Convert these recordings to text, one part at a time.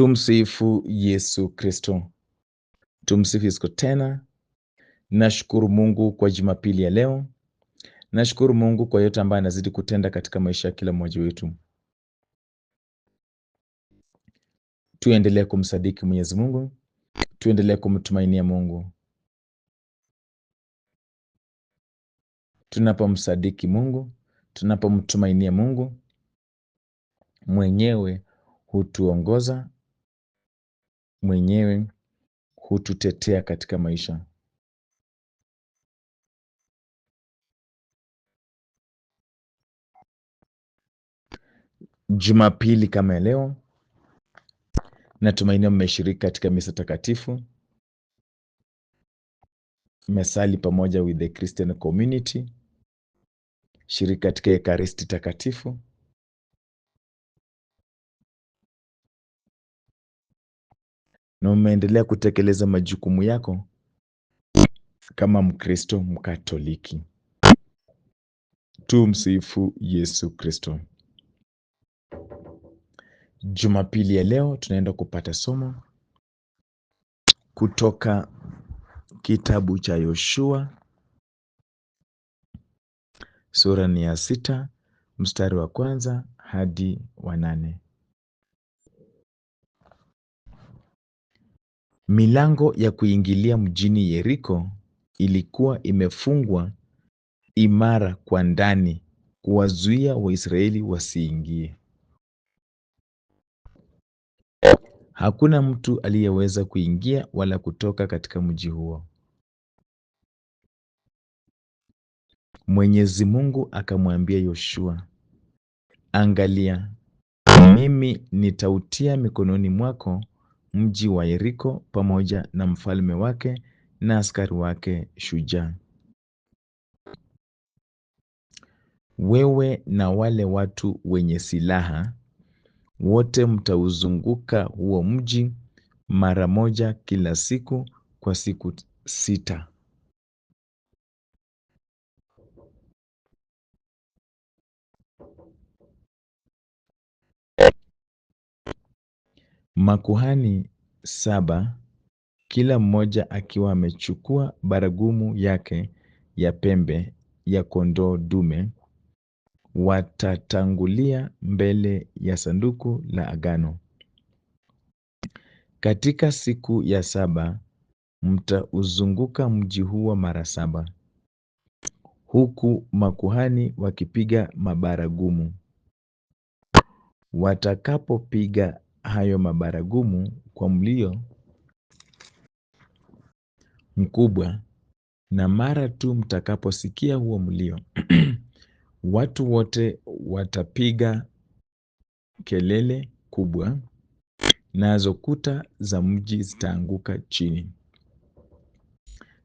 Tumsifu Yesu Kristo. Tumsifu Yesu tena. Nashukuru Mungu kwa Jumapili ya leo. Nashukuru Mungu kwa yote ambayo anazidi kutenda katika maisha ya kila mmoja wetu. Tuendelee kumsadiki Mwenyezi Mungu. Tuendelee kumtumainia Mungu. Tunapomsadiki Mungu, tunapomtumainia Mungu, mwenyewe hutuongoza, mwenyewe hututetea katika maisha. Jumapili kama ya leo, natumaini mmeshiriki katika misa takatifu. Mmesali pamoja with the Christian community. Shiriki katika Ekaristi takatifu. Na umeendelea kutekeleza majukumu yako kama Mkristo Mkatoliki. Tumsifu Yesu Kristo. Jumapili ya leo tunaenda kupata somo kutoka kitabu cha Yoshua, sura ni ya 6, mstari wa 1 hadi wa 8. Milango ya kuingilia mjini Yeriko ilikuwa imefungwa imara kwa ndani kuwazuia Waisraeli wasiingie. Hakuna mtu aliyeweza kuingia wala kutoka katika mji huo. Mwenyezi Mungu akamwambia Yoshua, angalia, mimi nitautia mikononi mwako mji wa Yeriko pamoja na mfalme wake na askari wake shujaa. Wewe na wale watu wenye silaha wote mtauzunguka huo mji mara moja kila siku kwa siku 6. Makuhani 7, kila mmoja akiwa amechukua baragumu yake ya pembe ya kondoo dume, watatangulia mbele ya sanduku la agano. Katika siku ya 7 mtauzunguka mji huo mara 7, huku makuhani wakipiga mabaragumu. Watakapopiga hayo mabaragumu kwa mlio mkubwa, na mara tu mtakaposikia huo mlio, watu wote watapiga kelele kubwa, nazo kuta za mji zitaanguka chini.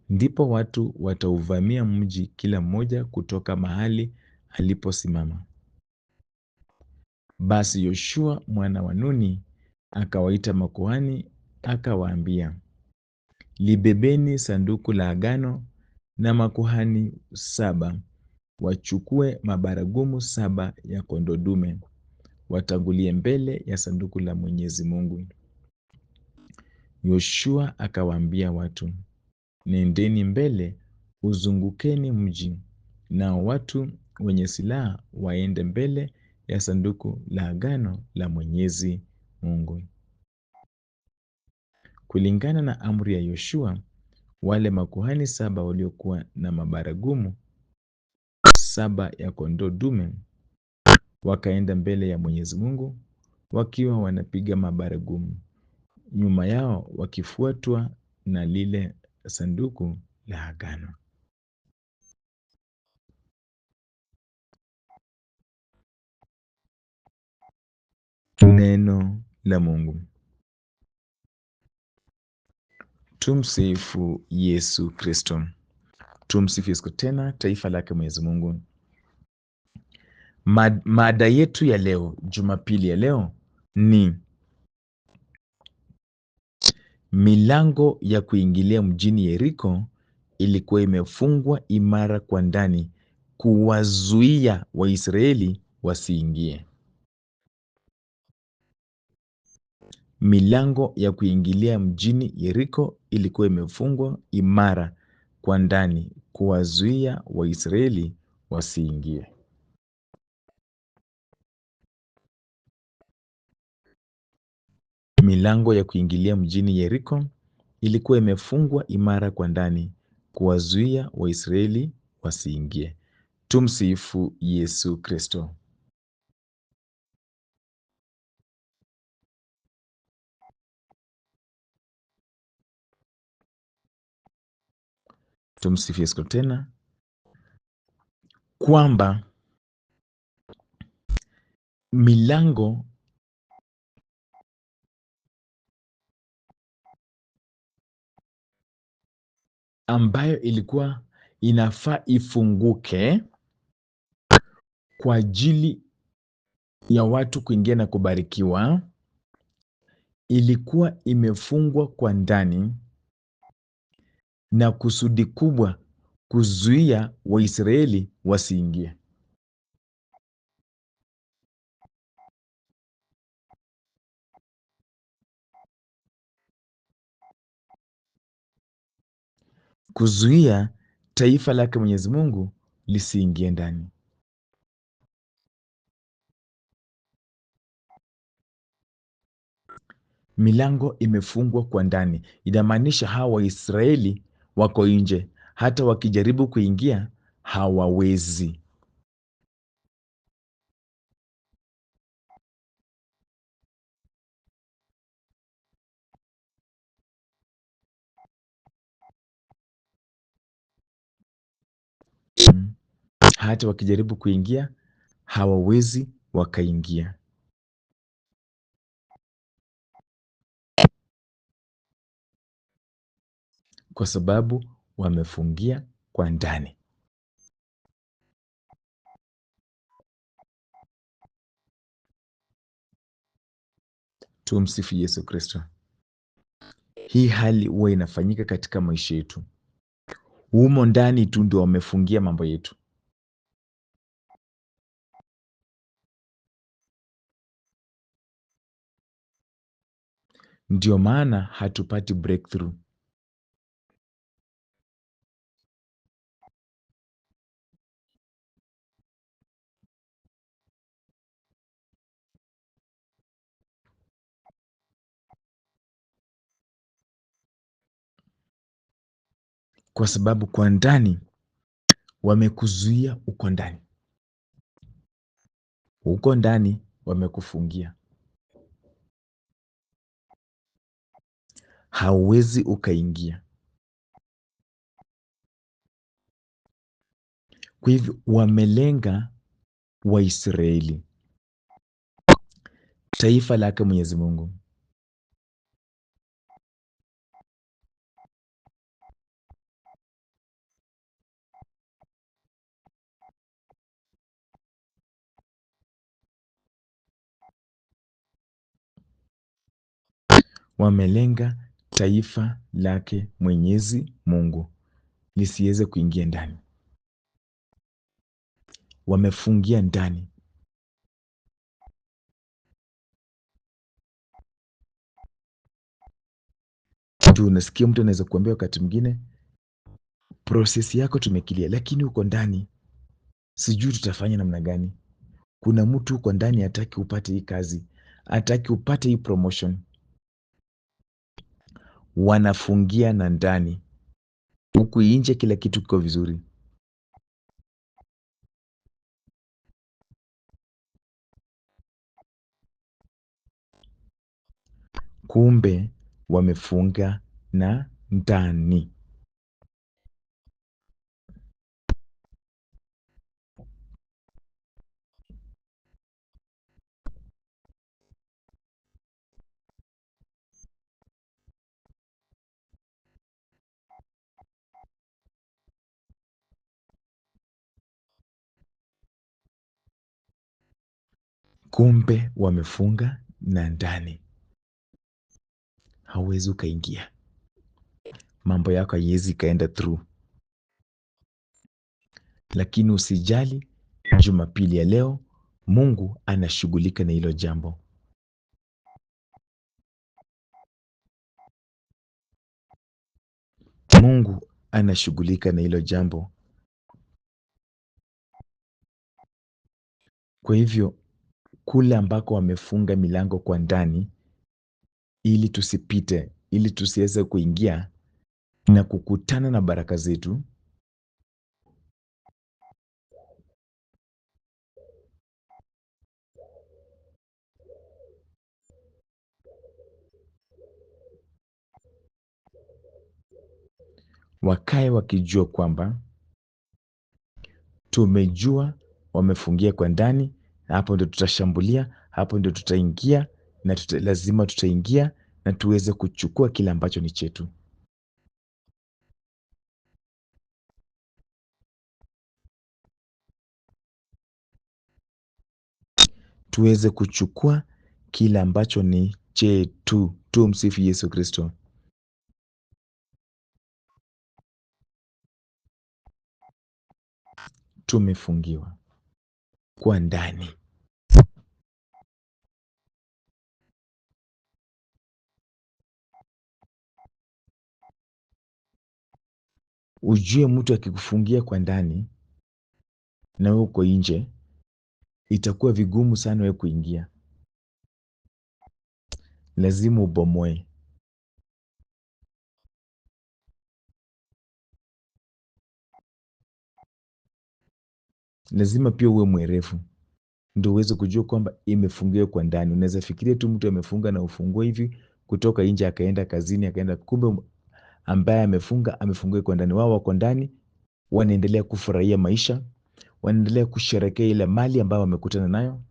Ndipo watu watauvamia mji kila mmoja kutoka mahali aliposimama. Basi Yoshua mwana wa Nuni akawaita makuhani akawaambia, libebeni sanduku la agano, na makuhani 7 wachukue mabaragumu 7 ya kondoo dume, watangulie mbele ya sanduku la Mwenyezi Mungu. Yoshua akawaambia watu, nendeni mbele, uzungukeni mji, na watu wenye silaha waende mbele ya sanduku la agano la Mwenyezi Mungu. Kulingana na amri ya Yoshua, wale makuhani 7 waliokuwa na mabaragumu 7 ya kondoo dume wakaenda mbele ya Mwenyezi Mungu wakiwa wanapiga mabaragumu, nyuma yao wakifuatwa na lile sanduku la agano. Neno la Mungu. Tumsifu Yesu Kristo. Tumsifu Yesu tena, taifa lake Mwenyezi Mungu. Mada yetu ya leo, Jumapili ya leo, ni milango ya kuingilia mjini Yeriko ilikuwa imefungwa imara kwa ndani kuwazuia Waisraeli wasiingie. Milango ya kuingilia mjini Yeriko ilikuwa imefungwa imara kwa ndani kuwazuia Waisraeli wasiingie. Milango ya kuingilia mjini Yeriko ilikuwa imefungwa imara kwa ndani kuwazuia Waisraeli wasiingie. Tumsifu Yesu Kristo. Tumsifu Yesu Kristo tena, kwamba milango ambayo ilikuwa inafaa ifunguke kwa ajili ya watu kuingia na kubarikiwa ilikuwa imefungwa kwa ndani na kusudi kubwa kuzuia Waisraeli wasiingie. Kuzuia taifa lake Mwenyezi Mungu lisiingie ndani. Milango imefungwa kwa ndani, inamaanisha hawa Waisraeli wako nje, hata wakijaribu kuingia hawawezi. Hata wakijaribu kuingia hawawezi wakaingia, kwa sababu wamefungia kwa ndani. Tumsifu Yesu Kristo. Hii hali huwa inafanyika katika maisha yetu, humo ndani tu ndio wamefungia mambo yetu. Ndio maana hatupati breakthrough. Kwa sababu kwa ndani wamekuzuia, uko ndani, uko ndani wamekufungia, hauwezi ukaingia. Kwa hivyo wamelenga Waisraeli, taifa lake Mwenyezi Mungu. Wamelenga taifa lake Mwenyezi Mungu lisiweze kuingia ndani, wamefungia ndani. Tu unasikia mtu anaweza kuambia wakati mwingine proses yako tumekilia, lakini uko ndani sijui tutafanya namna gani. Kuna mtu uko ndani hataki upate hii kazi, hataki upate hii promotion, wanafungia na ndani. Huku nje kila kitu kiko vizuri. Kumbe wamefunga na ndani. Kumbe wamefunga na ndani, hauwezi ukaingia, mambo yako haiwezi ikaenda through. Lakini usijali, Jumapili ya leo Mungu anashughulika na hilo jambo. Mungu anashughulika na hilo jambo. Kwa hivyo kule ambako wamefunga milango kwa ndani ili tusipite, ili tusiweze kuingia na kukutana na baraka zetu, wakae wakijua kwamba tumejua wamefungia kwa ndani, na hapo ndio tutashambulia, hapo ndio tutaingia na lazima tutaingia na tuweze kuchukua kile ambacho ni chetu. Tuweze kuchukua kile ambacho ni chetu. Tumsifu Yesu Kristo. Tumefungiwa kwa ndani. Ujue mtu akikufungia kwa ndani na wewe uko nje, itakuwa vigumu sana wewe kuingia. Lazima ubomoe. Lazima pia uwe mwerevu ndio uweze kujua kwamba imefungiwa kwa ndani. Unaweza fikiria tu mtu amefunga na ufungue hivi kutoka nje akaenda kazini akaenda, kumbe ambaye amefungiwa kwa ndani. Wao wako ndani wanaendelea kufurahia maisha, wanaendelea kusherehekea ile mali ambayo wamekutana nayo.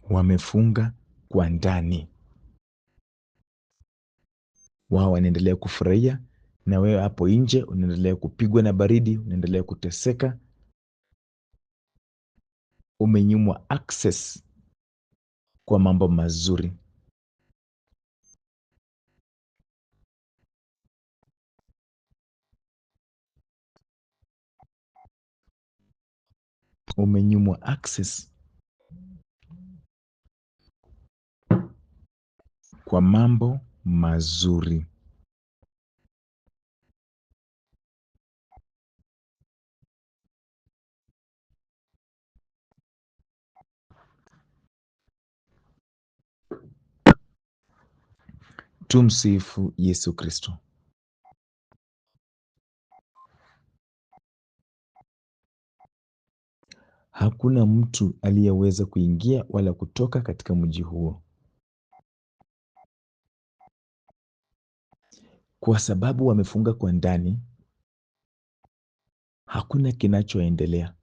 Wamefunga kwa ndani, wao wanaendelea kufurahia, na wewe hapo nje unaendelea kupigwa na baridi, unaendelea kuteseka, umenyimwa access kwa mambo mazuri. Umenyimwa access kwa mambo mazuri. Tumsifu Yesu Kristo. Hakuna mtu aliyeweza kuingia wala kutoka katika mji huo, kwa sababu wamefunga kwa ndani. Hakuna kinachoendelea.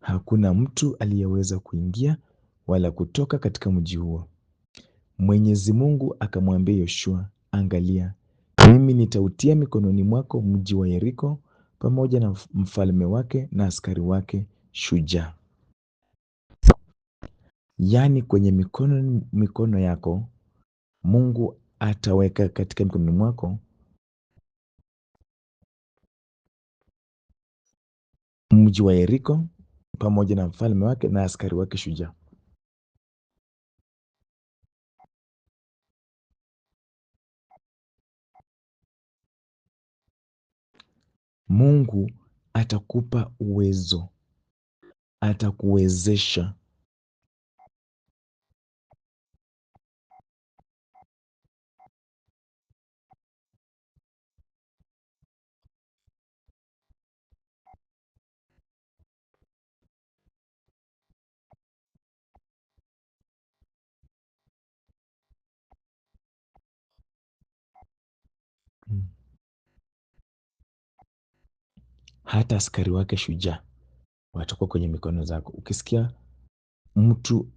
Hakuna mtu aliyeweza kuingia wala kutoka katika mji huo. Mwenyezi Mungu akamwambia Yoshua, angalia, mimi nitautia mikononi mwako mji wa Yeriko pamoja na mfalme wake na askari wake shujaa. Yaani kwenye mikono yako Mungu ataweka katika mikononi mwako mji wa Yeriko pamoja na mfalme wake na askari wake shujaa. Mungu atakupa uwezo, atakuwezesha. Mm. Hata askari wake shujaa watakuwa kwenye mikono zako. Ukisikia mtu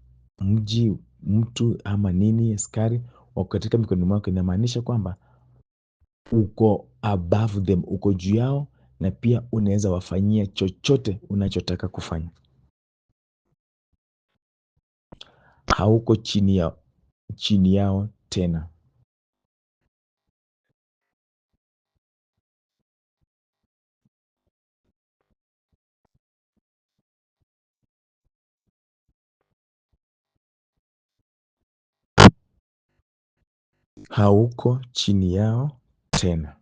mtu ama nini, askari wako katika mikono mwako, inamaanisha kwamba uko above them, uko juu yao, na pia unaweza wafanyia chochote unachotaka kufanya. Hauko chini yao tena. Hauko chini yao tena.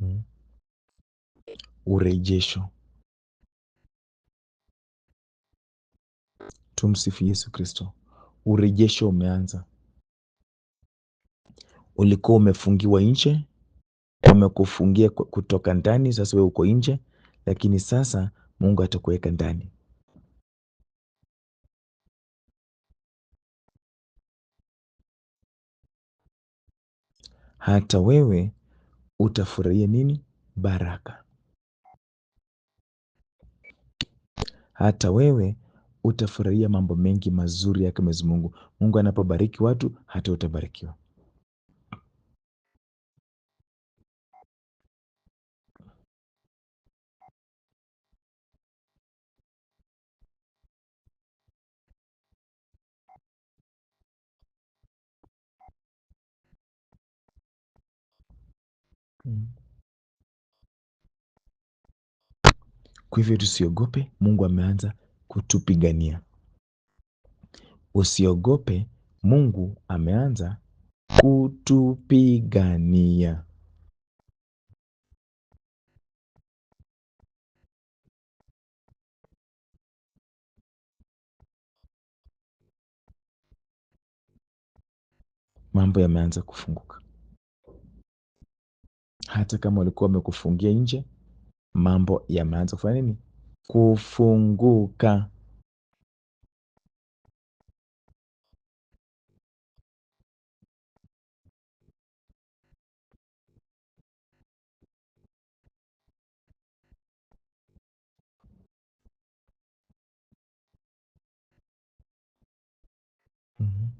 Mm. Urejesho. Tumsifu Yesu Kristo. Urejesho umeanza. Ulikuwa umefungiwa nje, wamekufungia kutoka ndani, sasa wewe uko nje, lakini sasa Mungu atakuweka ndani. Hata wewe utafurahia nini? Baraka. Hata wewe utafurahia mambo mengi mazuri yake Mwenyezi Mungu. Mungu anapobariki watu, hata utabarikiwa. Mm. Kwa hivyo tusiogope, Mungu ameanza kutupigania. Usiogope, Mungu ameanza kutupigania. Mambo yameanza kufunguka. Hata kama walikuwa wamekufungia nje, mambo yameanza kufanya nini? Kufunguka. Mhm.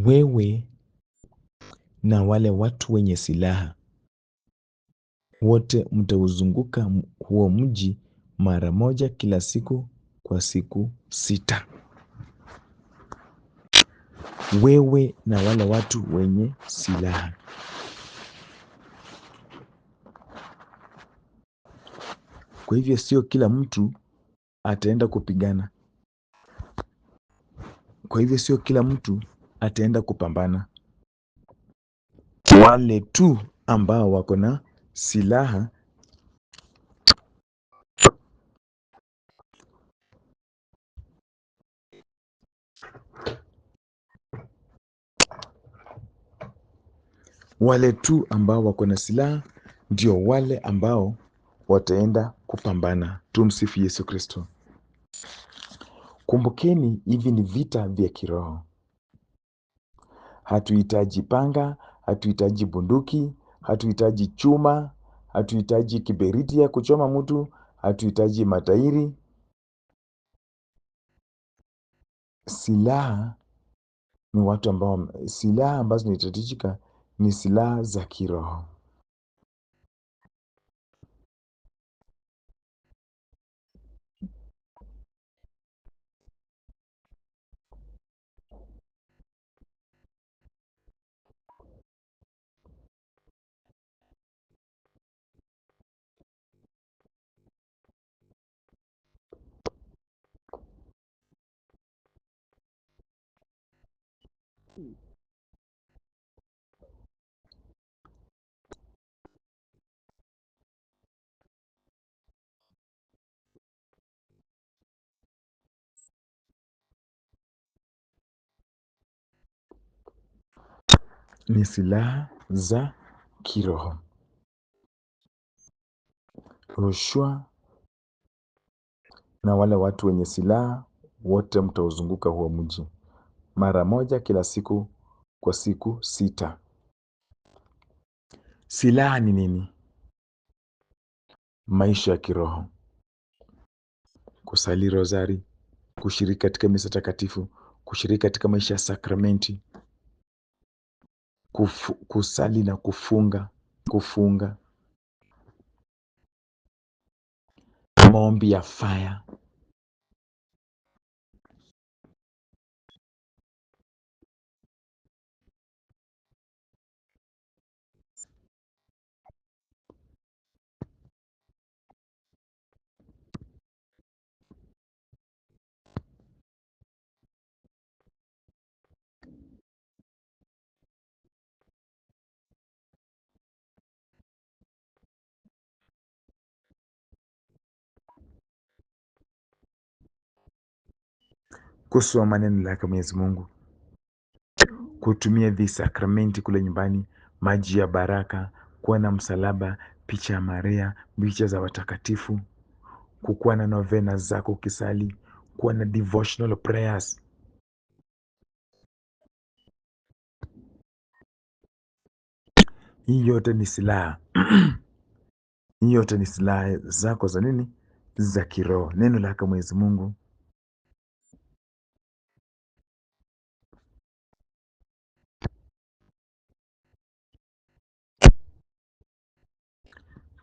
Wewe na wale watu wenye silaha wote mtauzunguka huo mji mara moja kila siku kwa siku 6. Wewe na wale watu wenye silaha. Kwa hivyo sio kila mtu ataenda kupigana. Kwa hivyo sio kila mtu ataenda kupambana. Wale tu ambao wako na silaha wale tu ambao wako na silaha ndio wale ambao wataenda kupambana. Tumsifu Yesu Kristo. Kumbukeni, hivi ni vita vya kiroho. Hatuhitaji panga, hatuhitaji bunduki, hatuhitaji chuma, hatuhitaji kiberiti ya kuchoma mtu, hatuhitaji matairi. Silaha ni watu ambao, silaha ambazo zinahitajika ni silaha za kiroho. Ni silaha za kiroho. Yoshua na wale watu wenye silaha wote mtauzunguka huo mji mara moja kila siku kwa siku 6. Silaha ni nini? Maisha ya kiroho, kusali rozari, kushiriki katika misa takatifu, kushiriki katika maisha ya sakramenti, kusali na kufunga, maombi ya fire. Kusoma neno lake Mwenyezi Mungu, kutumia visakramenti kule nyumbani, maji ya baraka, kuwa na msalaba, picha ya Maria, picha za watakatifu, kukuwa na novena zako ukisali, kuwa na devotional prayers. Hii yote ni silaha. Hii yote ni silaha zako za nini? Za kiroho. Neno lake Mwenyezi Mungu.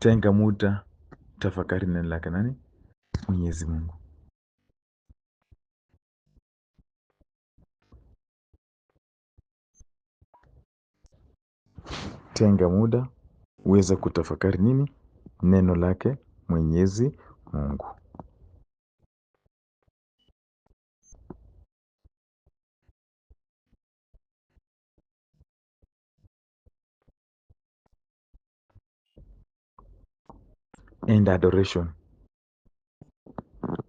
Tenga muda, tafakari neno lake nani? Mwenyezi Mungu. Tenga muda uweze kutafakari nini? Neno lake Mwenyezi Mungu. And adoration.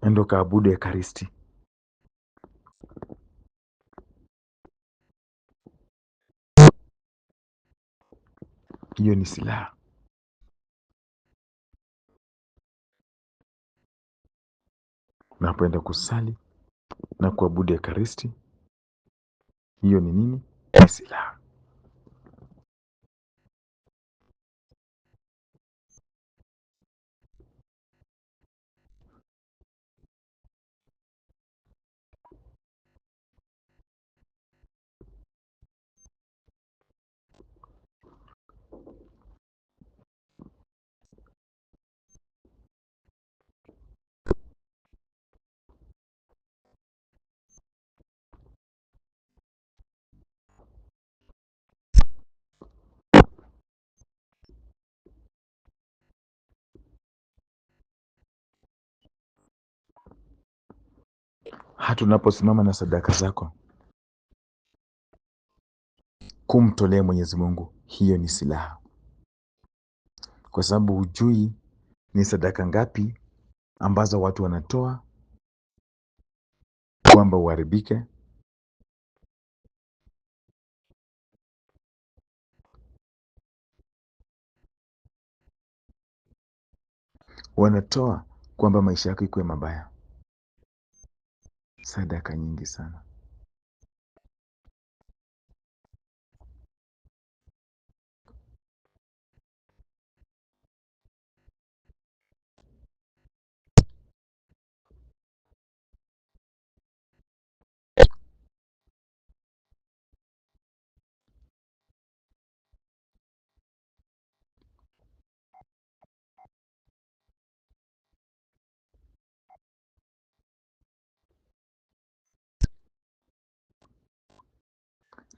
Endo kaabudu Ekaristi. Hiyo ni silaha. Napoenda kusali na kuabudu Ekaristi, hiyo ni nini? Ni silaha. Hata unaposimama na sadaka zako kumtolea Mwenyezi Mungu, hiyo ni silaha, kwa sababu hujui ni sadaka ngapi ambazo watu wanatoa kwamba uharibike. Wanatoa kwamba maisha yako ikuwe mabaya. Sadaka nyingi sana.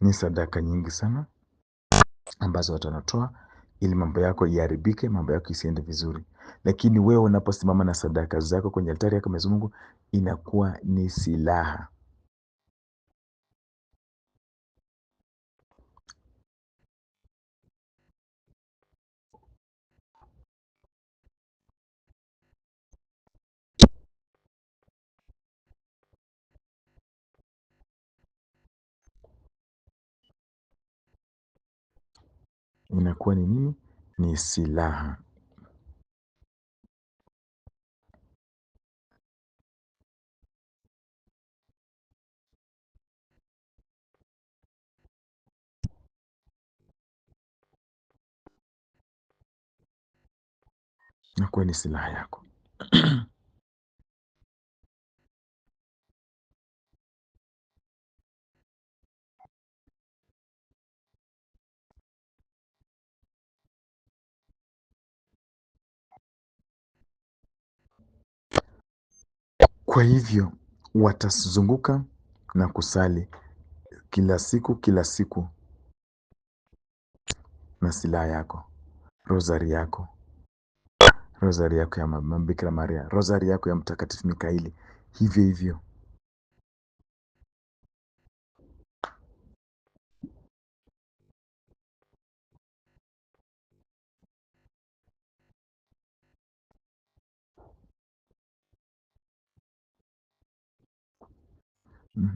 Ni sadaka nyingi sana ambazo watu wanatoa ili mambo yako iharibike, mambo yako isiende vizuri. Lakini wewe unaposimama na sadaka zako kwenye altari yako Mwenyezi Mungu, inakuwa ni silaha. inakuwa ni nini? Ni silaha. Inakuwa ni silaha yako. Kwa hivyo watazunguka na kusali kila siku na silaha yako, rosari yako, rosari yako ya Mama Bikira Maria, rosari yako ya Mtakatifu Mikaeli, hivyo hivyo.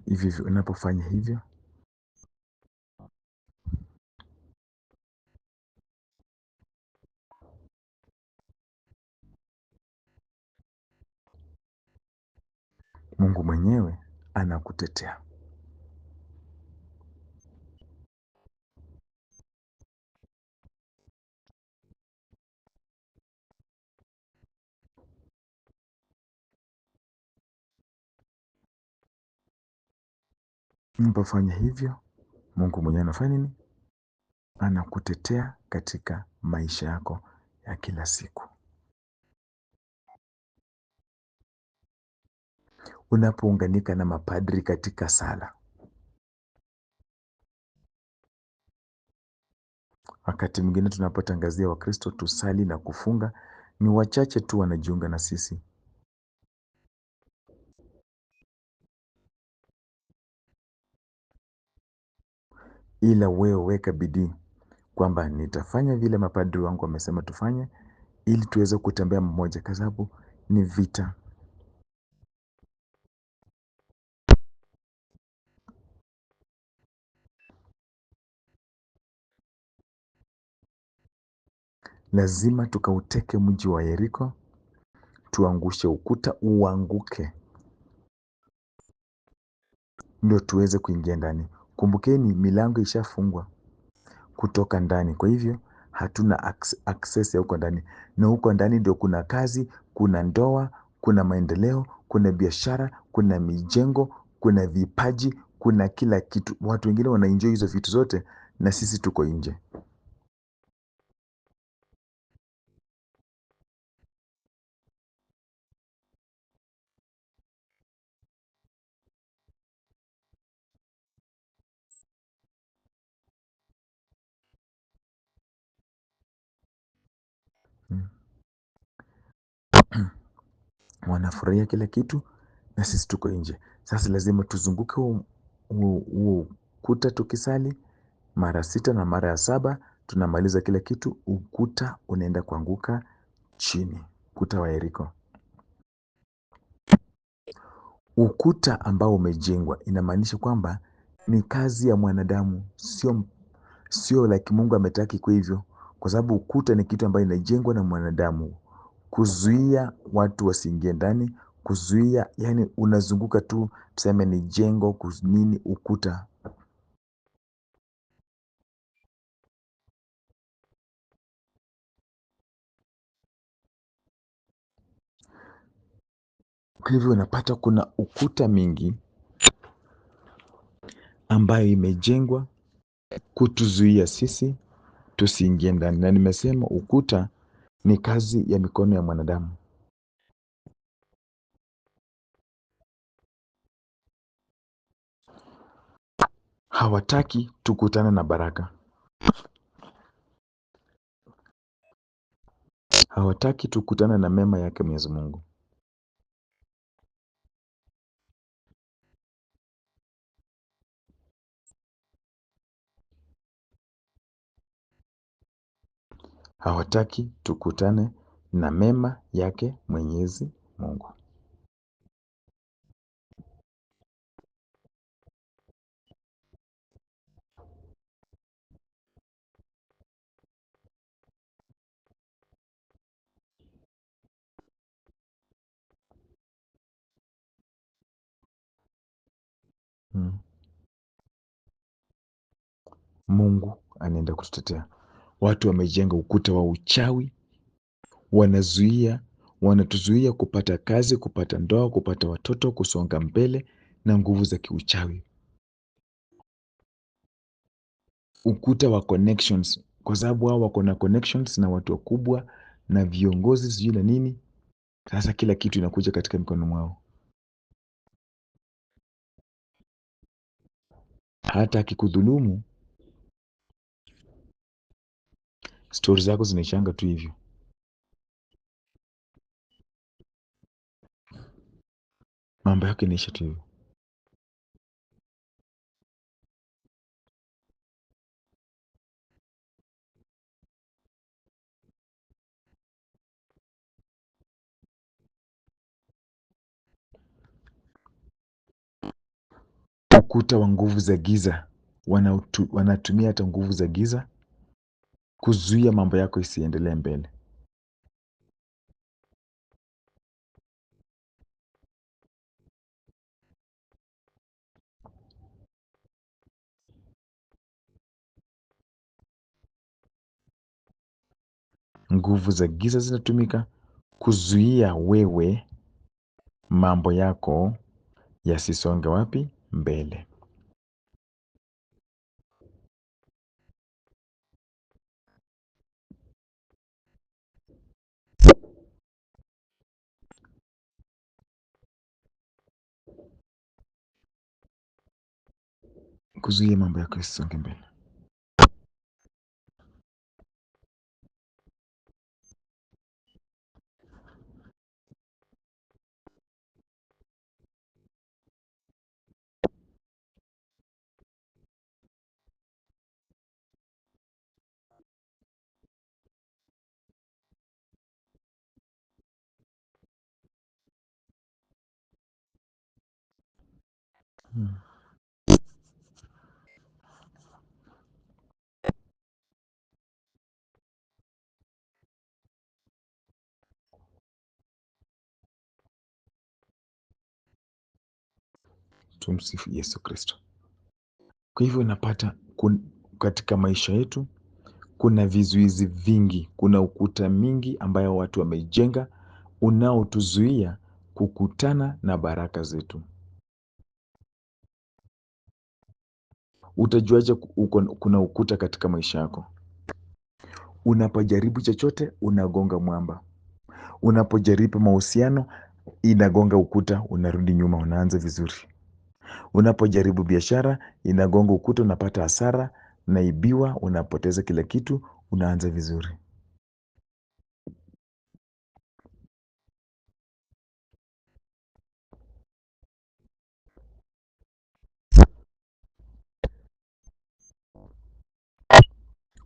Hivyo hivyo unapofanya hivyo, Mungu mwenyewe anakutetea. Unapofanya hivyo, Mungu mwenyewe anafanya nini? Anakutetea katika maisha yako ya kila siku. Unapounganika na mapadri katika sala, wakati mwingine tunapotangazia Wakristo tusali na kufunga, ni wachache tu wanajiunga na sisi. Ila wewe weka bidii kwamba nitafanya vile mapadri wangu wamesema tufanye, ili tuweze kutembea mmoja, kwa sababu ni vita. Lazima tukauteke mji wa Yeriko, tuangushe ukuta uanguke, ndio tuweze kuingia ndani. Kumbukeni, milango ishafungwa kutoka ndani, kwa hivyo hatuna access ya huko ndani, na huko ndani ndio kuna kazi, kuna ndoa, kuna maendeleo, kuna biashara, kuna mijengo, kuna vipaji, kuna kila kitu. Watu wengine wanaenjoy hizo vitu zote na sisi tuko nje. Mm. Wanafurahia kila kitu na sisi tuko nje. Sasa lazima tuzunguke huo ukuta tukisali mara 6 na mara ya 7, tunamaliza kila kitu, ukuta unaenda kuanguka chini, ukuta wa Yeriko. Ukuta ambao umejengwa inamaanisha kwamba ni kazi ya mwanadamu, sio like Mungu ametaki kwa hivyo, kwa sababu ukuta ni kitu ambayo inajengwa na mwanadamu kuzuia watu wasiingie ndani, kuzuia, yani unazunguka tu, tuseme ni jengo nini, ukuta. Kwa hivyo unapata kuna ukuta mingi ambayo imejengwa kutuzuia sisi tusiingie ndani, na nimesema ukuta ni kazi ya mikono ya mwanadamu. Hawataki tukutane na baraka, hawataki tukutane na mema yake Mwenyezi Mungu. Hawataki tukutane na mema yake Mwenyezi Mungu. Mm. Mungu anaenda kututetea. Watu wamejenga ukuta wa uchawi, wanatuzuia kupata kazi, kupata ndoa, kupata watoto, kusonga mbele na nguvu za kiuchawi. Ukuta wa connections, kwa sababu hao wako na connections na watu wakubwa na viongozi sijui na nini. Sasa kila kitu inakuja katika mikono mwao. Hata akikudhulumu, stori zako zinaishanga tu hivyo. Mambo yake inaisha tu hivyo. Ukuta wa nguvu za giza, wanatumia hata nguvu za giza kuzuia mambo yako isiendelee mbele. Nguvu za giza zinatumika kuzuia wewe mambo yako yasisonge wapi? Mbele. Kuzuia mambo yako yasisonge mbele. Hmm. Tumsifu Yesu Kristo. Kwa hivyo unapata katika maisha yetu kuna vizuizi vingi, kuna ukuta mingi ambayo watu wamejenga unaotuzuia kukutana na baraka zetu. Utajuaje kuna ukuta katika maisha yako? Unapojaribu chochote unagonga mwamba. Unapojaribu mahusiano inagonga ukuta, unarudi nyuma, unaanza vizuri. Unapojaribu biashara inagonga ukuta, unapata hasara, unaibiwa, unapoteza kila kitu, unaanza vizuri.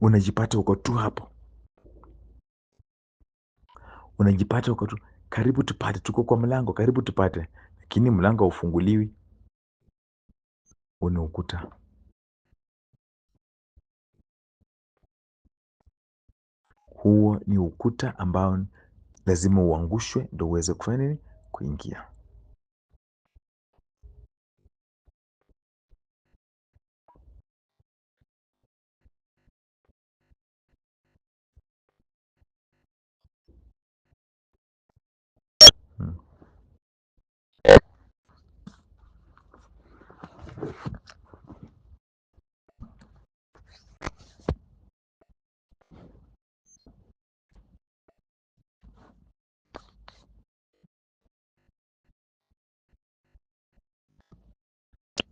Unajipata uko tu hapo, unajipata uko tu karibu tupate, tuko kwa mlango karibu tupate, lakini mlango haufunguliwi, una ukuta. Huo ni ukuta ambao lazima uangushwe ndio uweze kufanya nini? Kuingia. Hmm.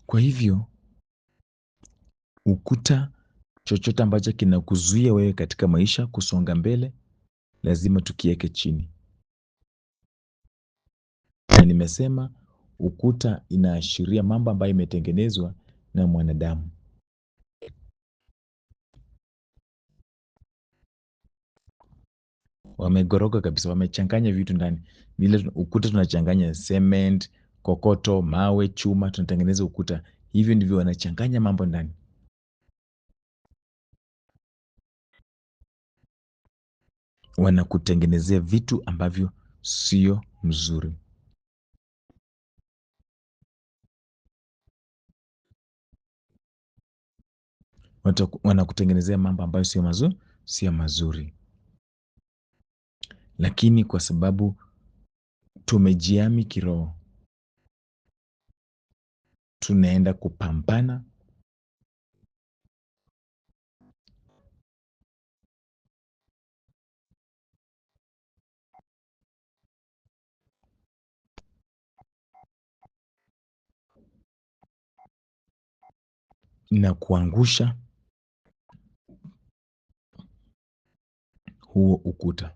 Kwa hivyo ukuta chochote ambacho kinakuzuia wewe katika maisha kusonga mbele lazima tukieke chini. Na nimesema ukuta inaashiria mambo ambayo imetengenezwa na mwanadamu. Wamegoroka kabisa, wamechanganya vitu ndani. Vile ukuta tunachanganya cement, kokoto, mawe, chuma, tunatengeneza ukuta. Hivyo ndivyo wanachanganya mambo ndani. Wanakutengenezea vitu ambavyo sio mzuri. wanakutengenezea mambo ambayo sio mazuri, lakini kwa sababu tumejihami kiroho, tunaenda kupambana na kuangusha huo ukuta.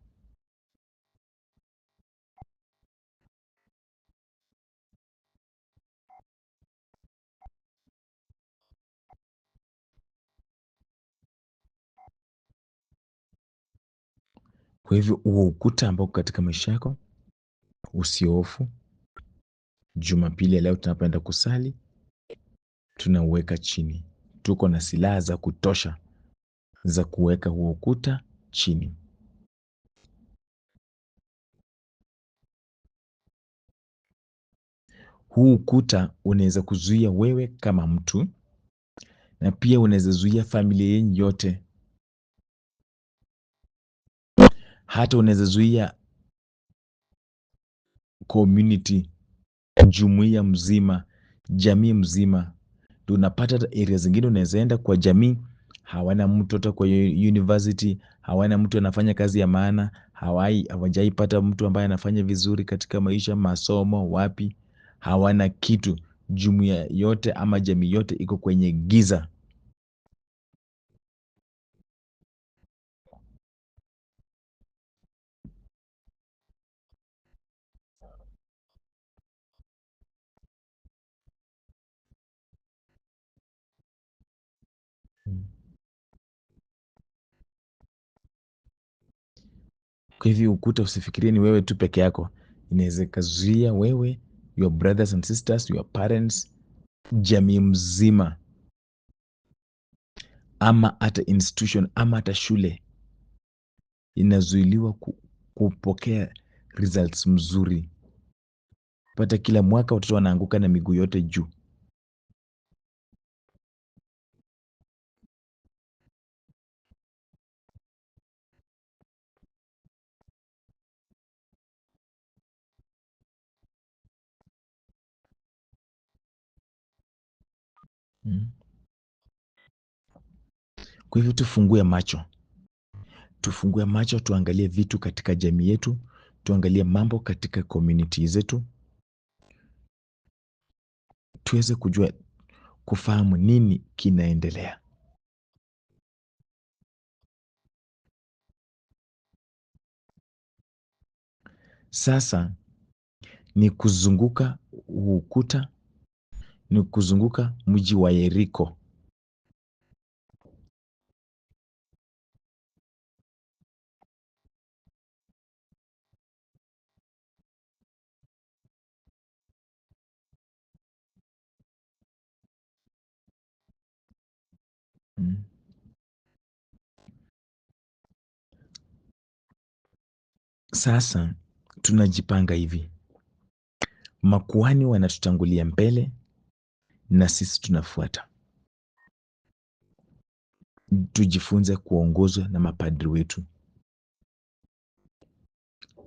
Kwa hivyo huo ukuta ambao katika maisha yako, usihofu. Jumapili ya leo tunapoenda kusali, tunauweka chini. Tuko na silaha za kutosha za kuweka huo ukuta chini. Huu ukuta unaweza kuzuia wewe kama mtu, na pia unaweza zuia familia yenu yote. Hata unaweza zuia community, jumuiya mzima, jamii mzima. Unapata area zingine unaweza enda kwa jamii, hawana mtu, hata kwa university hawana mtu anafanya kazi ya maana, hawajaipata mtu ambaye anafanya vizuri katika maisha, masomo, wapi, hawana kitu. Jumuiya yote ama jamii yote iko kwenye giza. Kwa hivyo ukuta usifikirie ni wewe tu peke yako, inaweza ikazuia wewe, your brothers and sisters, your parents, jamii mzima, ama hata institution ama hata shule inazuiliwa kupokea results mzuri. Pata kila mwaka watoto wanaanguka na miguu yote juu. Mm. Kwa hivyo tufungue macho, tuangalie vitu katika jamii yetu, tuangalie mambo katika community zetu, tuweze kujua, kufahamu nini kinaendelea. Sasa ni kuzunguka ukuta, ni kuzunguka mji wa Yeriko. Mm. Sasa tunajipanga hivi, makuhani wanatutangulia mbele na sisi tunafuata. Tujifunze kuongozwa na mapadri wetu,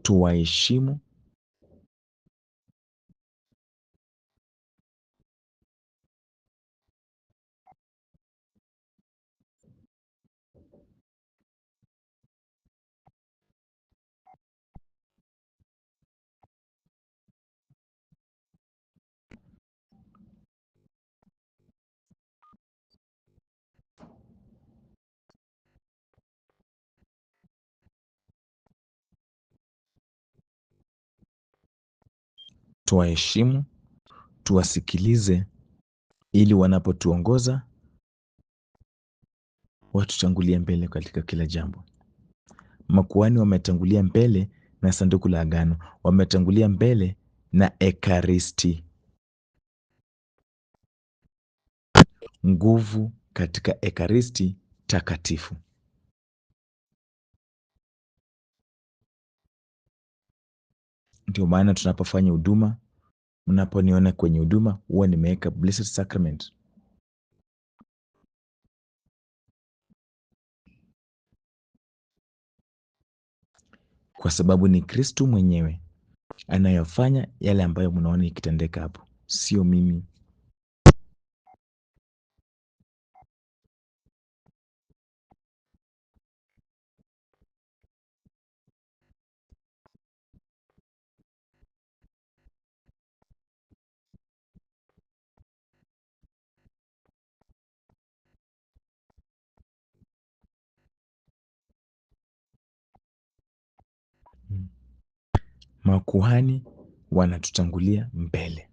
tuwaheshimu, tuwaheshimu, tuwasikilize, ili wanapotuongoza watutangulie mbele katika kila jambo. Makuhani wametangulia mbele na sanduku la agano, wametangulia mbele na ekaristi, nguvu katika ekaristi takatifu. Ndio maana tunapofanya huduma, mnaponiona kwenye huduma huwa nimeweka Blessed Sacrament. kwa sababu ni Kristo mwenyewe anayofanya yale ambayo mnaona ikitendeka hapo, sio mimi. Mm. Makuhani wanatutangulia mbele,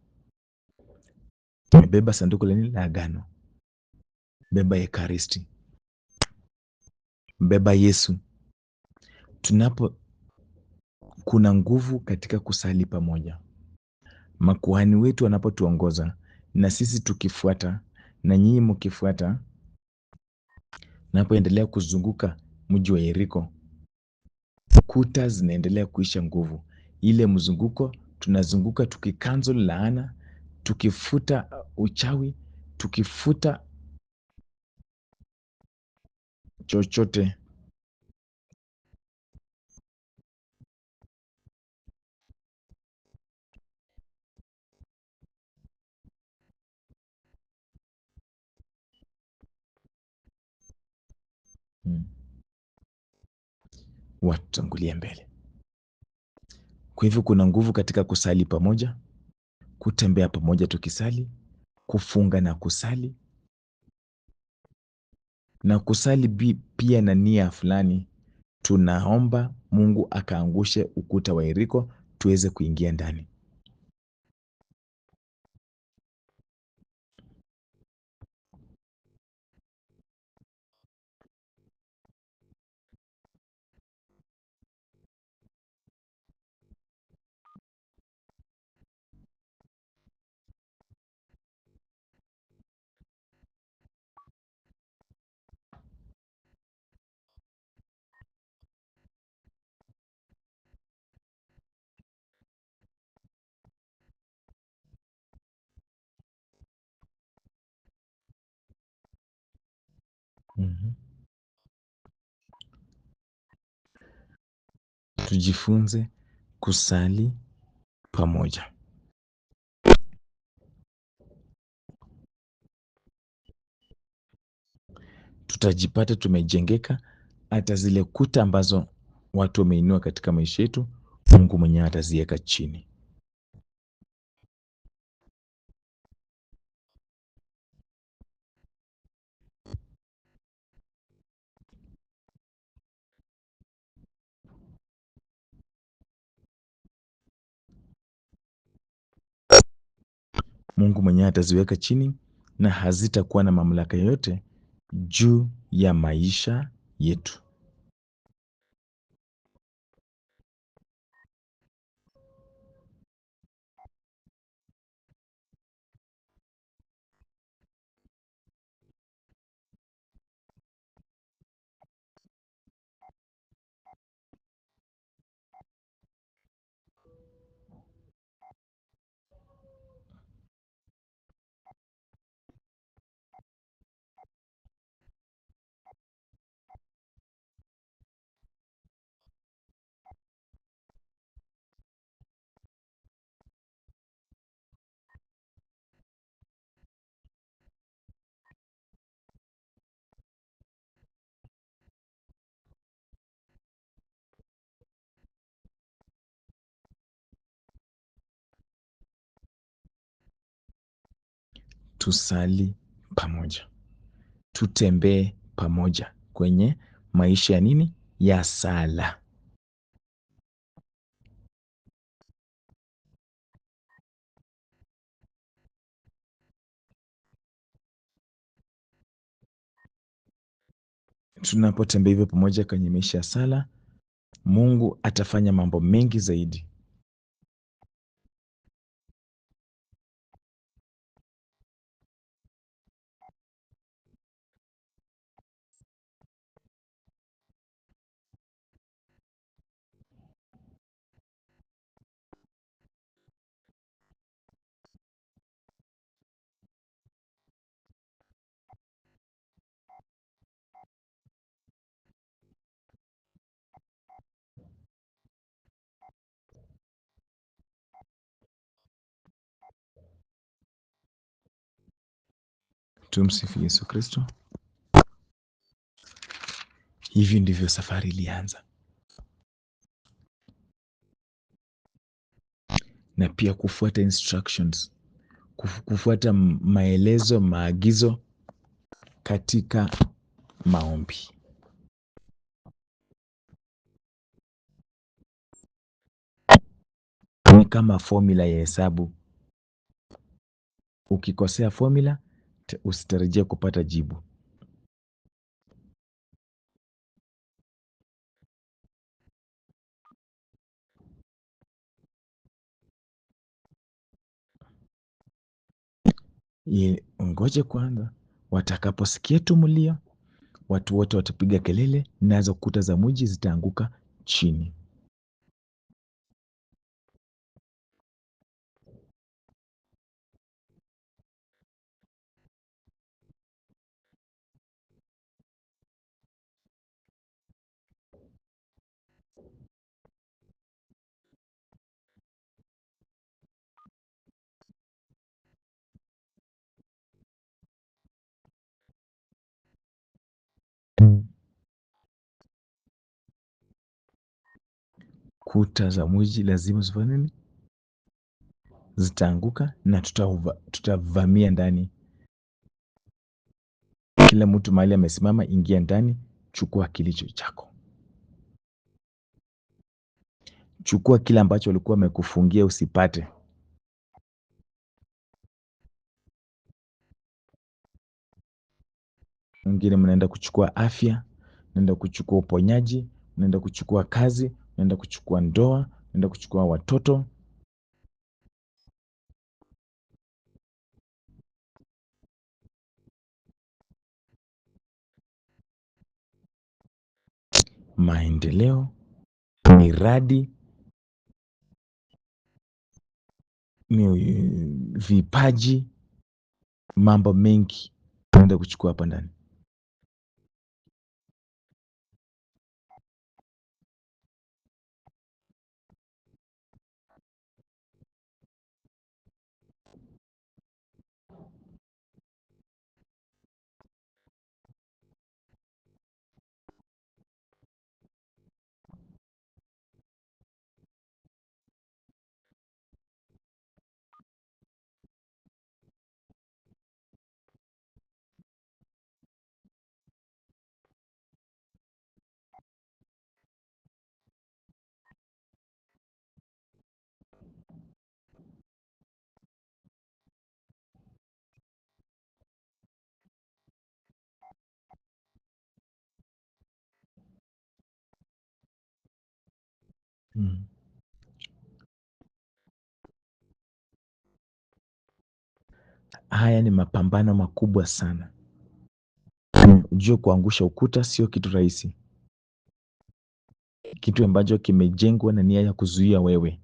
tumebeba sanduku la nini? La agano, beba Ekaristi, beba Yesu. Kuna nguvu katika kusali pamoja. Makuhani wetu wanapotuongoza na sisi tukifuata, na nyinyi mkifuata, napoendelea kuzunguka mji wa Yeriko, kuta zinaendelea kuisha nguvu. Ile mzunguko tunazunguka tukikanzo laana, tukifuta uchawi, tukifuta chochote. Hmm. Watutangulie mbele. Kwa hivyo kuna nguvu katika kusali pamoja, kutembea pamoja tukisali, kufunga na kusali pia na nia fulani. Tunaomba Mungu akaangushe ukuta wa Yeriko tuweze kuingia ndani. Mhm. Tujifunze kusali pamoja. Tutajipata tumejengeka, hata zile kuta ambazo watu wameinua katika maisha yetu, Mungu mwenyewe ataziweka chini. Mungu mwenyewe ataziweka chini na hazitakuwa na mamlaka yoyote juu ya maisha yetu. Tusali pamoja, tutembee pamoja kwenye maisha ya nini? Ya sala. Tunapotembea hivyo pamoja kwenye maisha ya sala, Mungu atafanya mambo mengi zaidi. Tumsifu Yesu Kristo. Hivi ndivyo safari ilianza, na pia kufuata instructions, kufuata maelezo, maagizo katika maombi. Ni kama formula ya hesabu. Ukikosea formula, usitarajie kupata jibu. Ngoje kwanza, watakaposikia tu mlio, watu wote watapiga kelele, nazo kuta za mji zitaanguka chini. Kuta za mji lazima zifanye nini? Zitaanguka na tutavamia ndani. Kila mtu mahali amesimama, ingia ndani, chukua kilicho chako. Chukua kile ambacho walikuwa wamekufungia usipate. Wengine mnaenda kuchukua afya, mnaenda kuchukua uponyaji, mnaenda kuchukua kazi, mnaenda kuchukua ndoa, mnaenda kuchukua watoto. Maendeleo, miradi, vipaji, mambo mengi mnaenda kuchukua hapa ndani. Haya ni mapambano makubwa sana. Ujue kuangusha ukuta sio kitu rahisi, kitu ambacho kimejengwa na nia ya kuzuia wewe,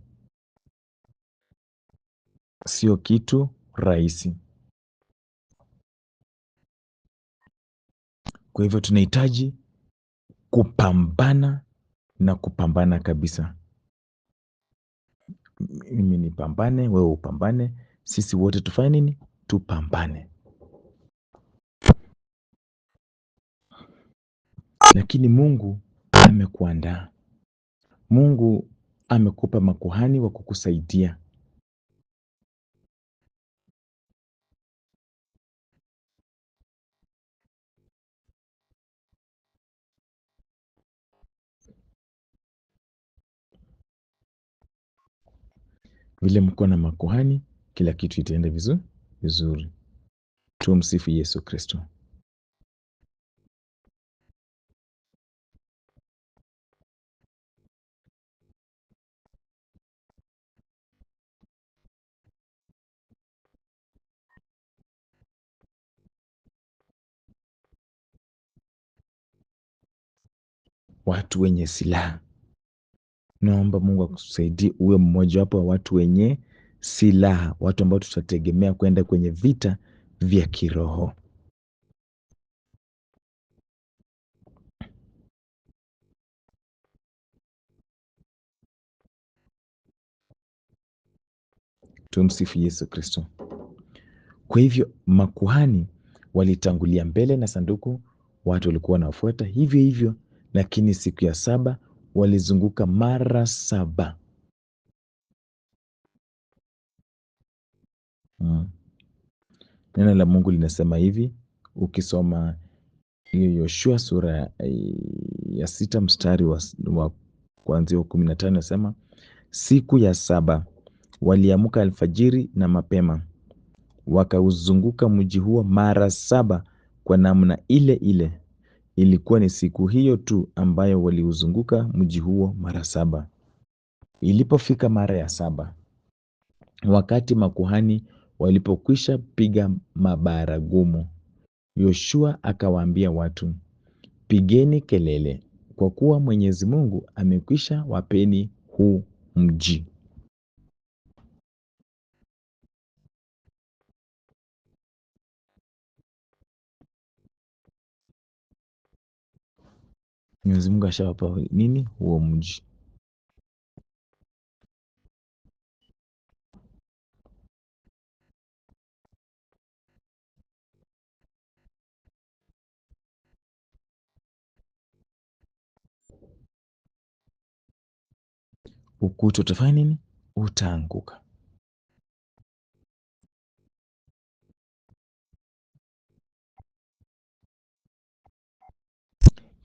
sio kitu rahisi. Kwa hivyo tunahitaji kupambana na kupambana kabisa. Mimi nipambane, wewe upambane, sisi wote tufanye nini? Tupambane. Lakini Mungu amekuandaa. Mungu amekupa makuhani wa kukusaidia. Vile mko na makuhani, kila kitu itaenda vizuri. Tumsifu Yesu Kristo. Watu wenye silaha, naomba Mungu akusaidie uwe mmoja wapo wa watu wenye silaha, watu ambao tutategemea kwenda kwenye vita vya kiroho. Tumsifu Yesu Kristo. Kwa hivyo makuhani Walitangulia mbele na sanduku, watu walikuwa wanafuata hivyo hivyo, lakini siku ya saba walizunguka mara saba. Mm. Neno la Mungu linasema hivi, ukisoma hiyo Yoshua sura ya 6 mstari wa kuanzia wa 15, nasema siku ya saba waliamka alfajiri na mapema, wakauzunguka mji huo mara saba kwa namna ile ile. Ilikuwa ni siku hiyo tu ambayo waliuzunguka mji huo mara saba. Ilipofika mara ya saba, wakati makuhani walipokwisha piga mabaragumu, Yoshua akawaambia watu, pigeni kelele, kwa kuwa Mwenyezi Mungu amekwisha wapeni huu mji. Mwenyezi Mungu ashawapa nini? Huo mji. Ukuta utafanya nini? Utaanguka.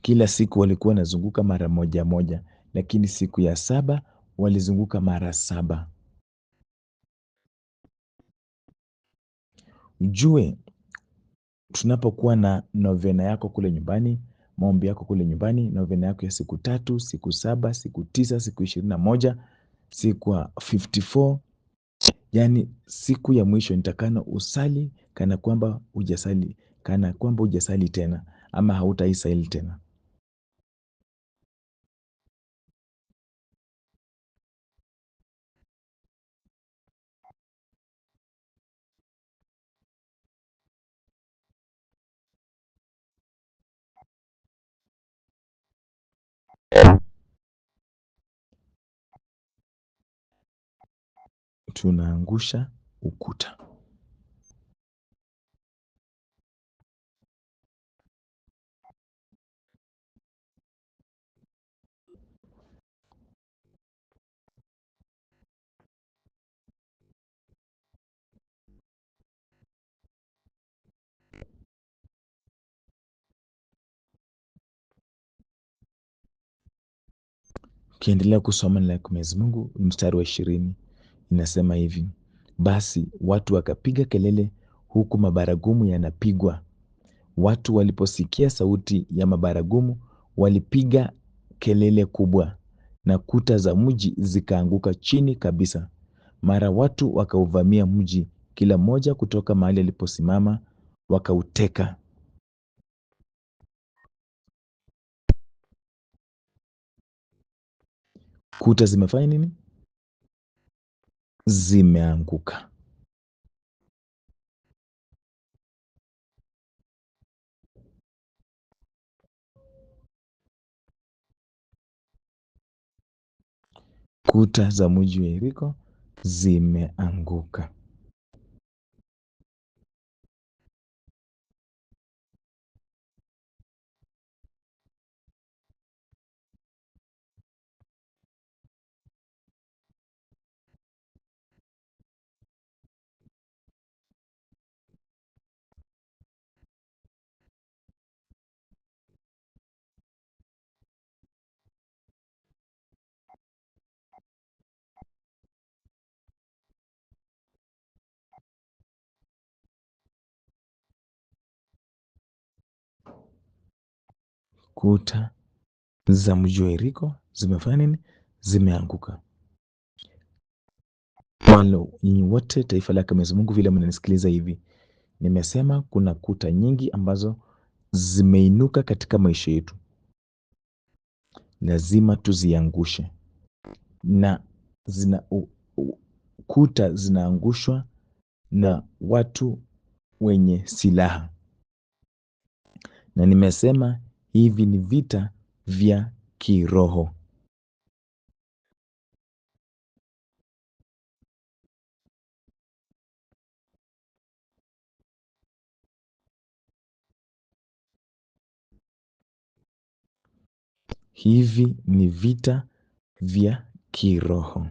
Kila siku walikuwa wanazunguka mara moja moja, lakini siku ya saba walizunguka mara saba. Ujue, tunapokuwa na novena yako kule nyumbani, maombi yako kule nyumbani, novena yako ya siku 3, siku 7, siku 9, siku 21, siku 54, yani siku ya mwisho nitakana usali kana kwamba hujasali tena, ama hautaisali tena. Tunaangusha ukuta. Ukiendelea kusoma neno la Mwenyezi Mungu, mstari wa 20 inasema hivi: basi watu wakapiga kelele huku mabaragumu yanapigwa. Watu waliposikia sauti ya mabaragumu walipiga kelele kubwa, na kuta za mji zikaanguka chini kabisa. Mara watu wakauvamia mji, kila mmoja kutoka mahali aliposimama, wakauteka. Kuta zimefanya nini? Zimeanguka. Kuta za mji wa Yeriko zimeanguka. Kuta za mji wa Yeriko zimefanya nini? Zimeanguka. Walo nyinyi wote taifa lake Mwenyezi Mungu, vile mnanisikiliza hivi, nimesema kuna kuta nyingi ambazo zimeinuka katika maisha yetu, lazima tuziangushe. Na zina kuta zinaangushwa na watu wenye silaha, na nimesema hivi ni vita vya kiroho. Hivi ni vita vya kiroho.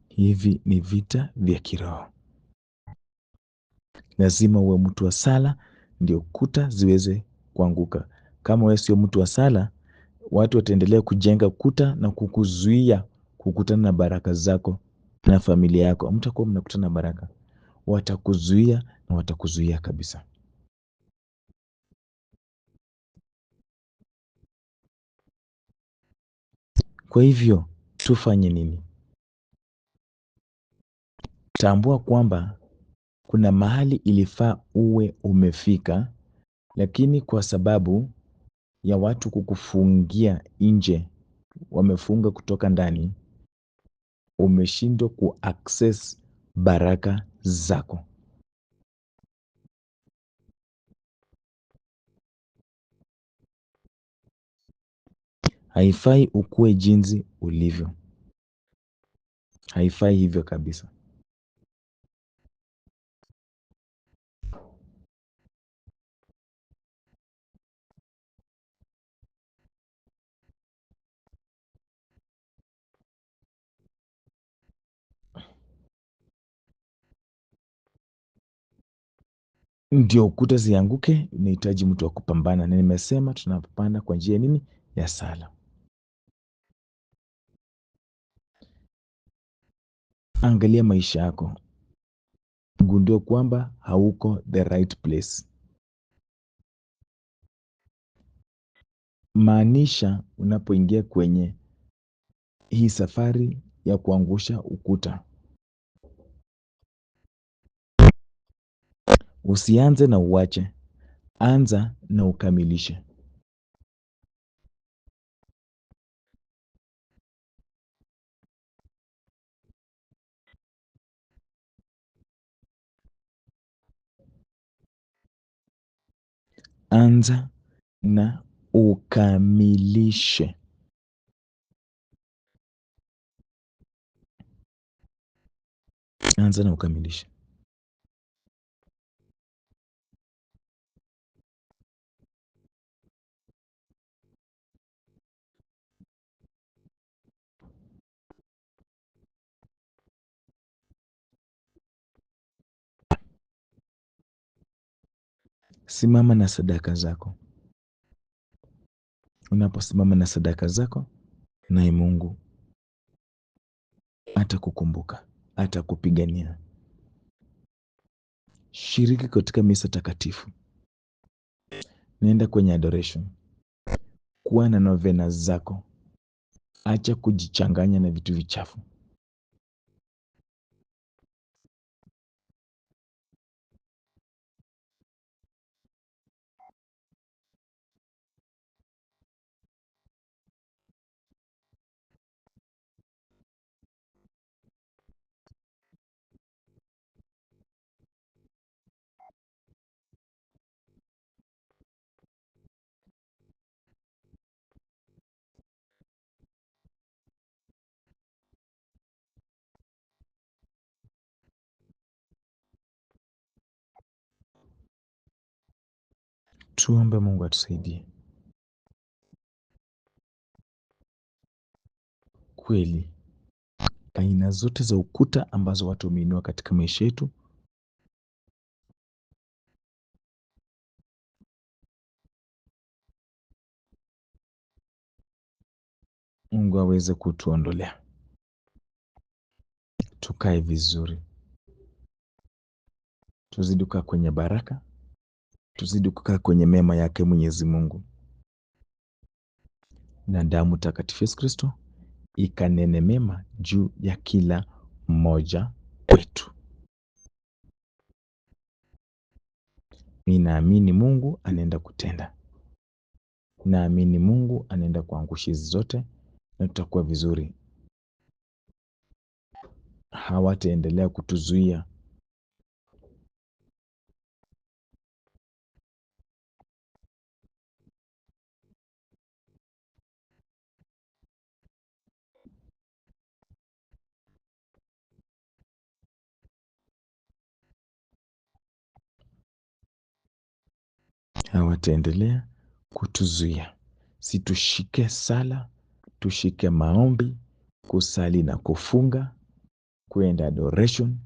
Hivi ni vita vya kiroho. Lazima uwe mtu wa sala ndio kuta ziweze kuanguka. Kama wewe sio mtu wa sala, watu wataendelea kujenga kuta na kukuzuia kukutana na baraka zako na familia yako. Hamtakuwa mnakutana na baraka, watakuzuia na watakuzuia kabisa. Kwa hivyo tufanye nini? Tambua kwamba kuna mahali ilifaa uwe umefika, lakini kwa sababu ya watu kukufungia nje, wamefunga kutoka ndani, umeshindwa kuaccess baraka zako. Haifai ukue jinsi ulivyo, haifai hivyo kabisa. Ndio ukuta zianguke, unahitaji mtu wa kupambana, na nimesema tunapambana kwa njia nini? Ya sala. Angalia maisha yako, gundua kwamba hauko the right place. Maanisha unapoingia kwenye hii safari ya kuangusha ukuta, usianze na uwache, anza na ukamilishe. Anza na ukamilishe. Anza na ukamilishe. Simama na sadaka zako. Unaposimama na sadaka zako, naye Mungu atakukumbuka, atakupigania. Shiriki katika misa takatifu, nenda kwenye adoration, kuwa na novena zako, acha kujichanganya na vitu vichafu. Tuombe Mungu atusaidie. Kweli, aina zote za ukuta ambazo watu wameinua katika maisha yetu, Mungu aweze kutuondolea. Tukae vizuri, tuzidi kukaa kwenye baraka, tuzidi kukaa kwenye mema yake Mwenyezi Mungu, na damu takatifu Yesu Kristo ikanene mema juu ya kila mmoja wetu. Ninaamini Mungu anaenda kutenda. Naamini Mungu anaenda kuangusha hizi zote na tutakuwa vizuri. Hawataendelea kutuzuia. Hawataendelea kutuzuia. Si tushike sala, tushike maombi, kusali na kufunga, kuenda adoration,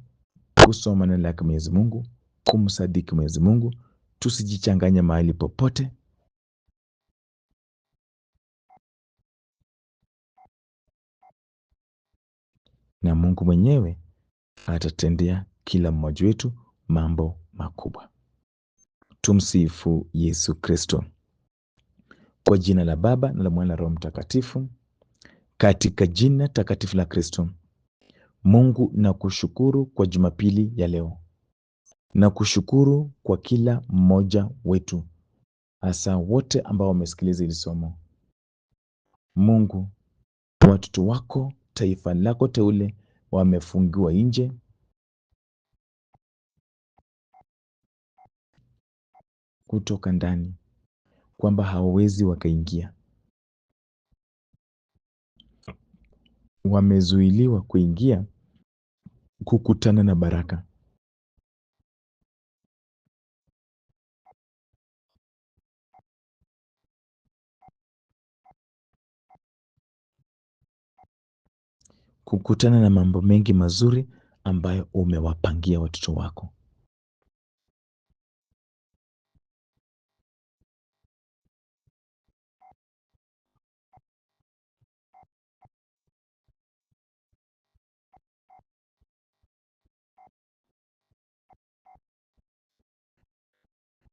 kusoma neno lake Mwenyezi Mungu, kumsadiki Mwenyezi Mungu, tusijichanganye mahali popote. Na Mungu mwenyewe atatendea kila mmoja wetu mambo makubwa. Tumsifu Yesu Kristo. Kwa jina la Baba na la Mwana na Roho Mtakatifu, katika jina takatifu la Kristo. Mungu, nakushukuru kwa Jumapili ya leo. Nakushukuru kwa kila mmoja wetu, hasa wote ambao wamesikiliza hili somo. Mungu, watoto wako, taifa lako teule wamefungiwa nje kutoka ndani, kwamba hawawezi wakaingia. Wamezuiliwa kuingia kukutana na baraka. Kukutana na mambo mengi mazuri ambayo umewapangia watoto wako.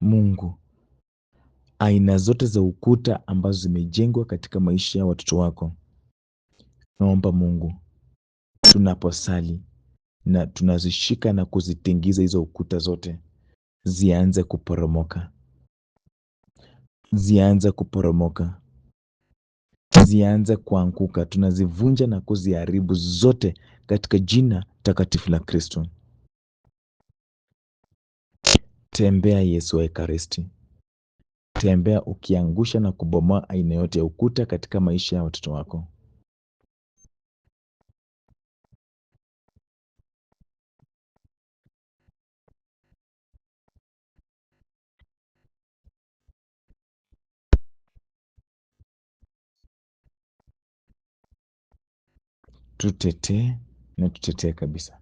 Mungu, aina zote za ukuta ambazo zimejengwa katika maisha ya watoto wako, naomba Mungu, tunaposali na tunazishika na kuzitingiza hizo ukuta zote, zianze kuporomoka, zianze kuporomoka, zianze kuanguka. Tunazivunja na kuziharibu zote katika jina takatifu la Kristo. Tembea Yesu wa Ekaristi, tembea ukiangusha na kubomoa aina yote ya ukuta katika maisha ya watoto wako. Tutetee na tutetee kabisa.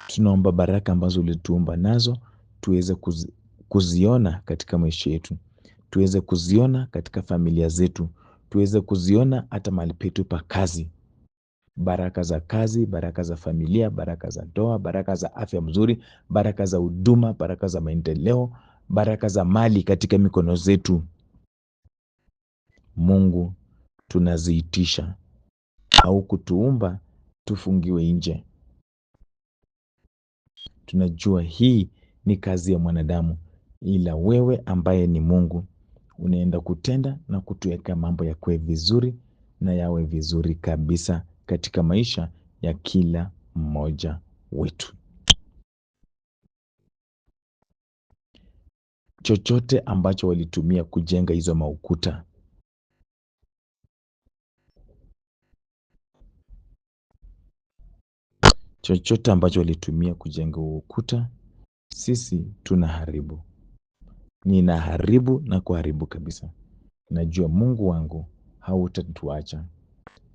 Tunaomba baraka ambazo ulituumba nazo tuweze kuziona katika maisha yetu, tuweze kuziona katika familia zetu, tuweze kuziona hata mahali petu pa kazi. Baraka za kazi, baraka za familia, baraka za ndoa, baraka za afya mzuri, baraka za huduma, baraka za maendeleo, baraka za mali katika mikono zetu. Mungu, tunaziitisha. Au kutuumba tufungiwe nje. Tunajua hii ni kazi ya mwanadamu, ila wewe ambaye ni Mungu unaenda kutenda na kutuweka mambo yakuwe vizuri na yawe vizuri kabisa katika maisha ya kila mmoja wetu. Chochote ambacho walitumia kujenga hizo maukuta, chochote ambacho walitumia kujenga ukuta, sisi tunaharibu. Ninaharibu na kuharibu kabisa. Najua Mungu wangu hautatuacha,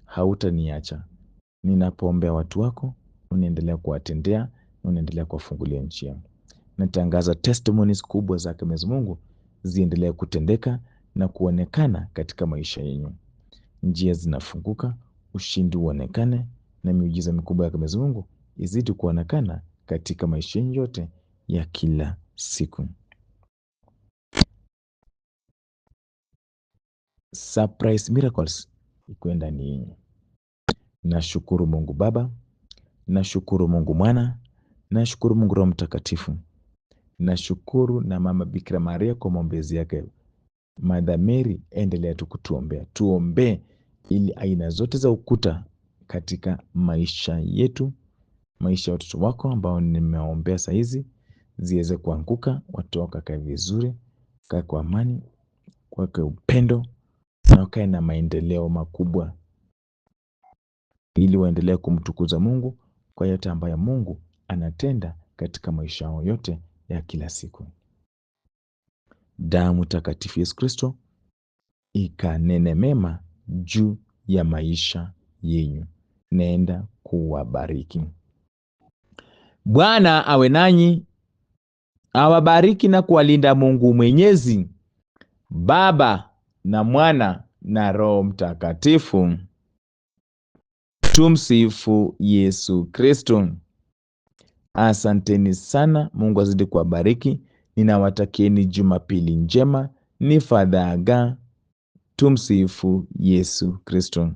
hautaniacha. Ninapoombea watu wako, unaendelea kuwatendea na unaendelea kuwafungulia njia. Natangaza testimonies kubwa zake Mwenyezi Mungu ziendelee kutendeka na kuonekana katika maisha yenu. Njia zinafunguka, ushindi uonekane na miujiza mikubwa yake Mwenyezi Mungu izidi kuonekana katika maisha yenu yote ya kila siku. Surprise miracles ikuwe ndani yenu. Nashukuru Mungu Baba, nashukuru Mungu Mwana, nashukuru Mungu Roho Mtakatifu. Nashukuru na Mama Bikira Maria kwa maombezi yake Mother Mary, endelea tu kutuombea, tuombee ili aina zote za ukuta katika maisha yetu, maisha ya watoto wako ambao nimewaombea saa hizi ziweze kuanguka, watu wakae vizuri, kae kwa amani, kwa upendo na wakae na maendeleo makubwa, ili waendelee kumtukuza Mungu kwa yote ambayo Mungu anatenda katika maisha yao yote ya kila siku. Damu takatifu Yesu Kristo ikanene mema juu ya maisha yenyu. Nenda kuwabariki. Bwana awe nanyi, awabariki na kuwalinda Mungu Mwenyezi, Baba na Mwana na Roho Mtakatifu. Tumsifu Yesu Kristo. Asanteni sana, Mungu azidi kuwabariki. Ninawatakieni Jumapili njema. Ni Father Aga. Tumsifu Yesu Kristo.